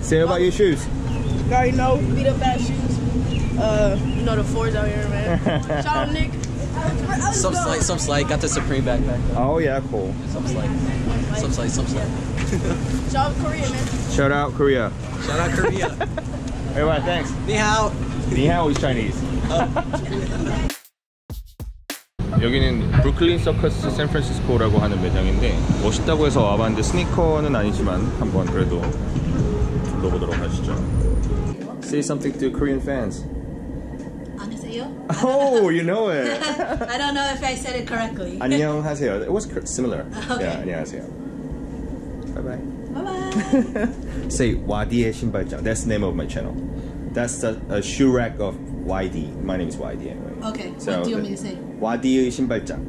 Say about your shoes. You already know, beat up ass shoes. You know the fours out here, man. Shout out Nick. Some slight. Got the Supreme backpack. Oh yeah, cool. Some slight. Shout out Korea, man. Shout out Korea. Shout out Korea. Everyone, thanks. Ni hao. Ni hao is Chinese. 여기는 브루클린 서커스 샌프란시스코라고 하는 매장인데 멋있다고 해서 와봤는데 스니커는 아니지만 한번 그래도 둘러보도록 하시죠. Say something to Korean fans. 안녕하세요. Oh, you know it. I don't know if I said it correctly. 안녕하세요. It was similar. Okay. Yeah, 안녕하세요. Bye bye. Bye bye. Say 와디의 신발장. That's the name of my channel. That's a shoe rack of YD. My name is YD anyway. Okay. So what do you want me to say? 와디의 신발장.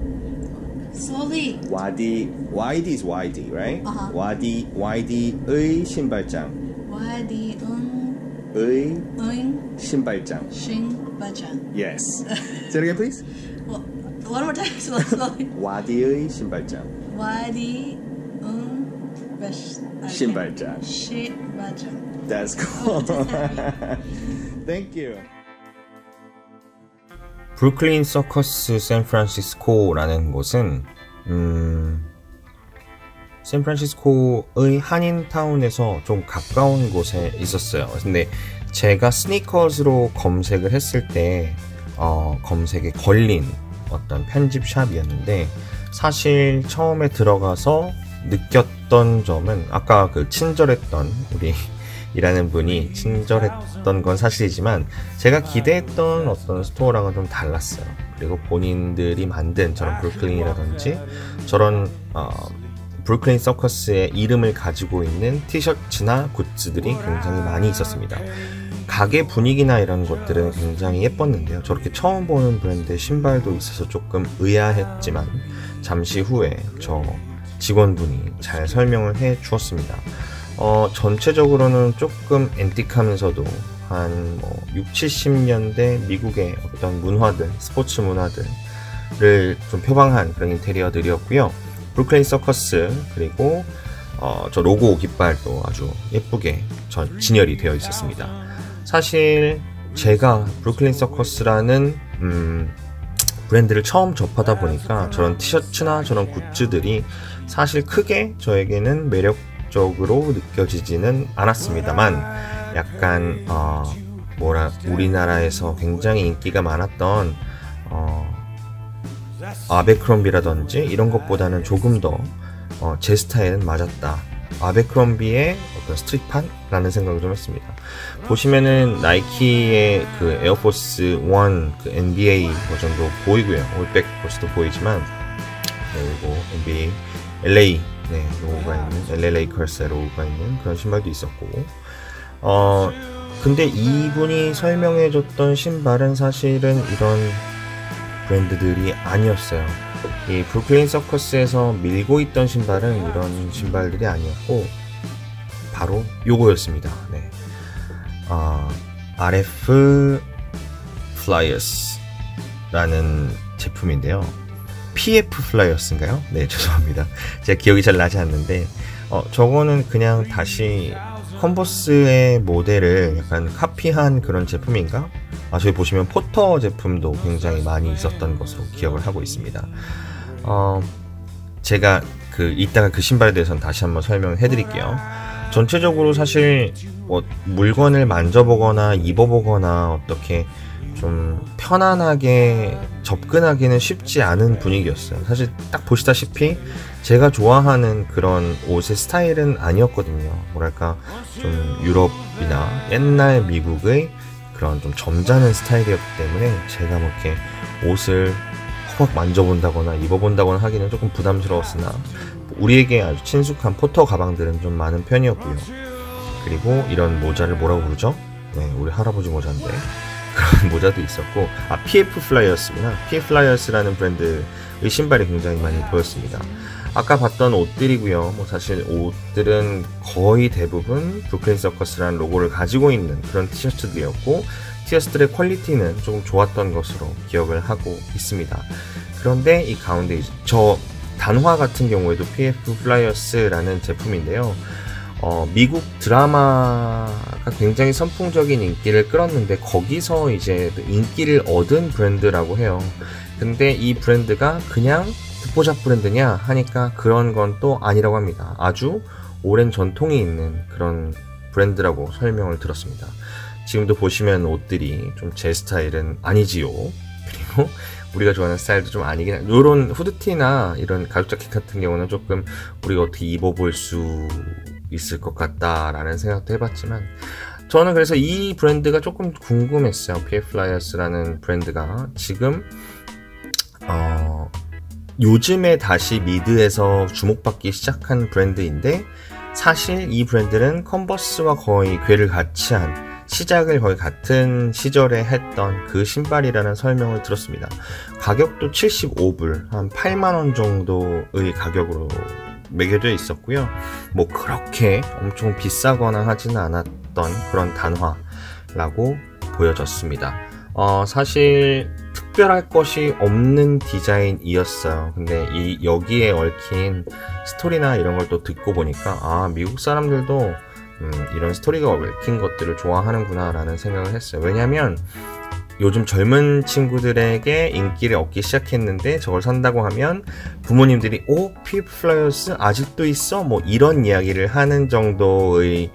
Slowly. YD is YD, right? Uh-huh. YD의 신발장. YD 의 응 신발장. 신발장. Yes. Say it again, please. Well, one more time, slowly. 와디의 신발장. YD 신발장. 신발장. That's cool. Thank you. 브루클린 서커스 샌프란시스코라는 곳은 샌프란시스코의 한인타운에서 좀 가까운 곳에 있었어요. 근데 제가 스니커즈로 검색을 했을 때 검색에 걸린 어떤 편집샵이었는데 사실 처음에 들어가서 느꼈던 점은 아까 그 친절했던 우리 일하는 분이 친절했던 건 사실이지만 제가 기대했던 어떤 스토어랑은 좀 달랐어요. 그리고 본인들이 만든 저런 브루클린이라든지 저런 브루클린 서커스의 이름을 가지고 있는 티셔츠나 굿즈들이 굉장히 많이 있었습니다. 가게 분위기나 이런 것들은 굉장히 예뻤는데요. 저렇게 처음 보는 브랜드의 신발도 있어서 조금 의아했지만 잠시 후에 저 직원분이 잘 설명을 해 주었습니다. 전체적으로는 조금 앤틱하면서도 한 6, 70년대 미국의 어떤 문화들, 스포츠 문화들을 좀 표방한 그런 인테리어들이었고요. 브루클린 서커스 그리고 저 로고 깃발도 아주 예쁘게 진열이 되어 있었습니다. 사실 제가 브루클린 서커스라는 브랜드를 처음 접하다 보니까 저런 티셔츠나 저런 굿즈들이 사실 크게 저에게는 매력적으로 느껴지지는 않았습니다만 약간 우리나라에서 굉장히 인기가 많았던 아베크롬비라든지 이런 것보다는 조금 더 제 스타일은 맞았다. 아베크롬비의 어떤 스트릿판라는 생각을 좀 했습니다. 보시면은 나이키의 그 에어포스 1 그 NBA 버전도 보이고요. 올백 버스도 보이지만 그리고 NBA LA 로고가 있는 LA 레이커스의 로고가 있는 그런 신발도 있었고 근데 이분이 설명해줬던 신발은 사실은 이런 브랜드들이 아니었어요. 이 브루클린 서커스에서 밀고 있던 신발은 이런 신발들이 아니었고 바로 요거였습니다. 네. RF 플라이어스라는 제품인데요. PF 플라이어스인가요? 네, 죄송합니다. 제가 기억이 잘 나지 않는데 저거는 그냥 다시 컨버스의 모델을 약간 카피한 그런 제품인가? 저기 보시면 포터 제품도 굉장히 많이 있었던 것으로 기억을 하고 있습니다. 제가 이따가 그 신발에 대해서는 다시 한번 설명을 해드릴게요. 전체적으로 사실 물건을 만져보거나 입어보거나 어떻게 좀 편안하게 접근하기는 쉽지 않은 분위기였어요. 사실 딱 보시다시피 제가 좋아하는 그런 옷의 스타일은 아니었거든요. 뭐랄까 좀 유럽이나 옛날 미국의 그런 좀 점잖은 스타일이었기 때문에 제가 뭐 이렇게 옷을 확 만져본다거나 입어본다거나 하기는 조금 부담스러웠으나 우리에게 아주 친숙한 포터 가방들은 좀 많은 편이었고요. 그리고 이런 모자를 뭐라고 부르죠? 네, 우리 할아버지 모자인데 그런 모자도 있었고 PF 플라이어스구나. PF 플라이어스라는 브랜드의 신발이 굉장히 많이 보였습니다. 아까 봤던 옷들이고요. 뭐 사실 옷들은 거의 대부분 브루클린 서커스라는 로고를 가지고 있는 그런 티셔츠들이었고 티셔츠들의 퀄리티는 조금 좋았던 것으로 기억을 하고 있습니다. 그런데 이 가운데 저 단화 같은 경우에도 PF 플라이어스라는 제품인데요. 미국 드라마가 굉장히 선풍적인 인기를 끌었는데 거기서 이제 인기를 얻은 브랜드라고 해요. 근데 이 브랜드가 그냥 듣보잡 브랜드냐 하니까 그런 건 또 아니라고 합니다. 아주 오랜 전통이 있는 그런 브랜드라고 설명을 들었습니다. 지금도 보시면 옷들이 좀 제 스타일은 아니지요. 그리고 우리가 좋아하는 스타일도 좀 아니긴 해. 이런 후드티나 이런 가죽 자켓 같은 경우는 조금 우리가 어떻게 입어볼 수 있을 것 같다라는 생각도 해봤지만 저는 그래서 이 브랜드가 조금 궁금했어요. PF Flyers라는 브랜드가 지금 요즘에 다시 미드에서 주목받기 시작한 브랜드인데 사실 이 브랜드는 컨버스와 거의 궤를 같이 한 시작을 거의 같은 시절에 했던 그 신발이라는 설명을 들었습니다. 가격도 75불, 한 8만원 정도의 가격으로 매겨져 있었고요. 뭐 그렇게 엄청 비싸거나 하지는 않았던 그런 단화라고 보여졌습니다. 사실 특별할 것이 없는 디자인이었어요. 근데 여기에 얽힌 스토리나 이런 걸 또 듣고 보니까 미국 사람들도 이런 스토리가 얽힌 것들을 좋아하는구나 라는 생각을 했어요. 왜냐면 요즘 젊은 친구들에게 인기를 얻기 시작했는데 저걸 산다고 하면 부모님들이 PF Flyers 아직도 있어? 뭐 이런 이야기를 하는 정도의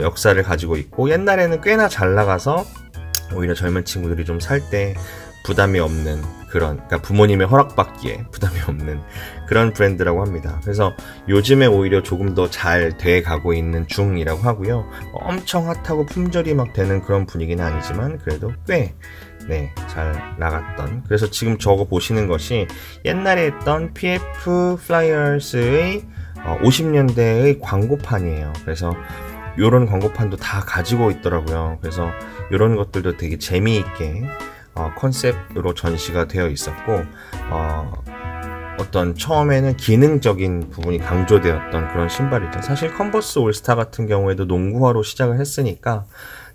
역사를 가지고 있고 옛날에는 꽤나 잘 나가서 오히려 젊은 친구들이 좀 살 때 부담이 없는 그러니까 부모님의 허락받기에 부담이 없는 그런 브랜드라고 합니다. 그래서 요즘에 오히려 조금 더 잘 돼 가고 있는 중이라고 하고요. 엄청 핫하고 품절이 막 되는 그런 분위기는 아니지만 그래도 꽤 잘 나갔던. 그래서 지금 저거 보시는 것이 옛날에 했던 PF Flyers의 50년대의 광고판이에요. 그래서 요런 광고판도 다 가지고 있더라고요. 그래서 요런 것들도 되게 재미있게 컨셉으로 전시가 되어 있었고 어떤 처음에는 기능적인 부분이 강조되었던 그런 신발이죠. 사실 컨버스 올스타 같은 경우에도 농구화로 시작을 했으니까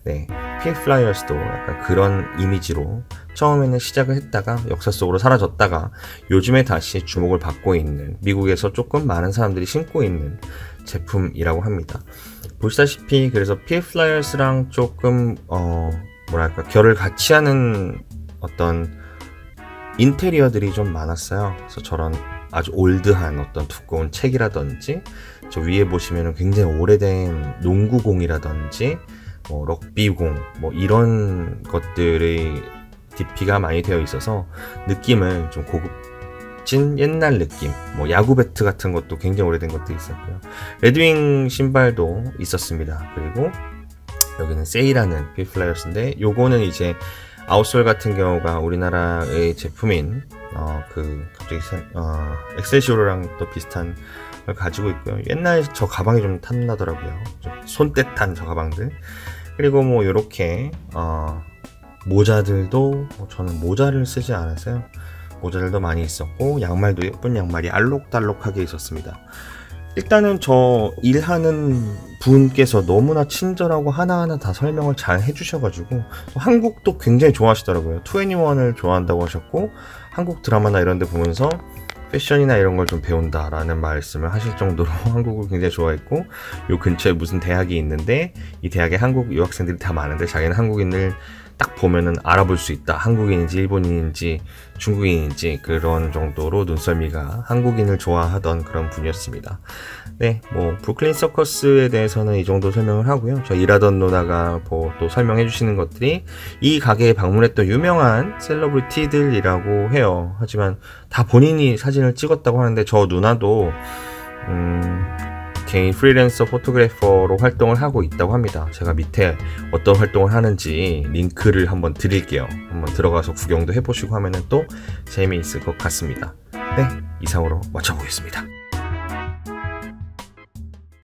PF Flyers도 약간 그런 이미지로 처음에는 시작을 했다가 역사 속으로 사라졌다가 요즘에 다시 주목을 받고 있는 미국에서 조금 많은 사람들이 신고 있는 제품이라고 합니다. 보시다시피 그래서 PF Flyers랑 조금 뭐랄까 결을 같이 하는 어떤 인테리어들이 좀 많았어요. 그래서 저런 아주 올드한 어떤 두꺼운 책이라든지 저 위에 보시면은 굉장히 오래된 농구공이라든지 뭐 럭비공 뭐 이런 것들의 DP가 많이 되어 있어서 느낌은 좀 고급진 옛날 느낌, 뭐 야구 배트 같은 것도 굉장히 오래된 것도 있었고요. 레드윙 신발도 있었습니다. 그리고 여기는 세이라는 PF Flyers인데 요거는 이제 아웃솔 같은 경우가 우리나라의 제품인 갑자기 엑셀시오르랑 또 비슷한 걸 가지고 있고요. 옛날 저 가방이 좀 탐나더라고요. 좀 손때탄 저 가방들. 그리고 뭐 요렇게 모자들도 저는 모자를 쓰지 않았어요. 모자들도 많이 있었고 양말도 예쁜 양말이 알록달록하게 있었습니다. 일단은 저 일하는 분께서 너무나 친절하고 하나하나 다 설명을 잘 해주셔가지고 한국도 굉장히 좋아하시더라고요. 2NE1을 좋아한다고 하셨고 한국 드라마나 이런 데 보면서 패션이나 이런 걸 좀 배운다라는 말씀을 하실 정도로 한국을 굉장히 좋아했고 요 근처에 무슨 대학이 있는데 이 대학에 한국 유학생들이 다 많은데 자기는 한국인을 딱 보면은 알아볼 수 있다. 한국인인지 일본인인지 중국인인지 그런 정도로 눈썰미가 한국인을 좋아하던 그런 분이었습니다. 뭐 브루클린 서커스에 대해서는 이 정도 설명을 하고요. 저 일하던 누나가 또 설명해 주시는 것들이 이 가게에 방문했던 유명한 셀러브리티들이라고 해요. 하지만 다 본인이 사진을 찍었다고 하는데 저 누나도 개인 프리랜서 포토그래퍼로 활동을 하고 있다고 합니다. 제가 밑에 어떤 활동을 하는지 링크를 한번 드릴게요. 한번 들어가서 구경도 해보시고 하면은 또 재미있을 것 같습니다. 이상으로 마쳐보겠습니다.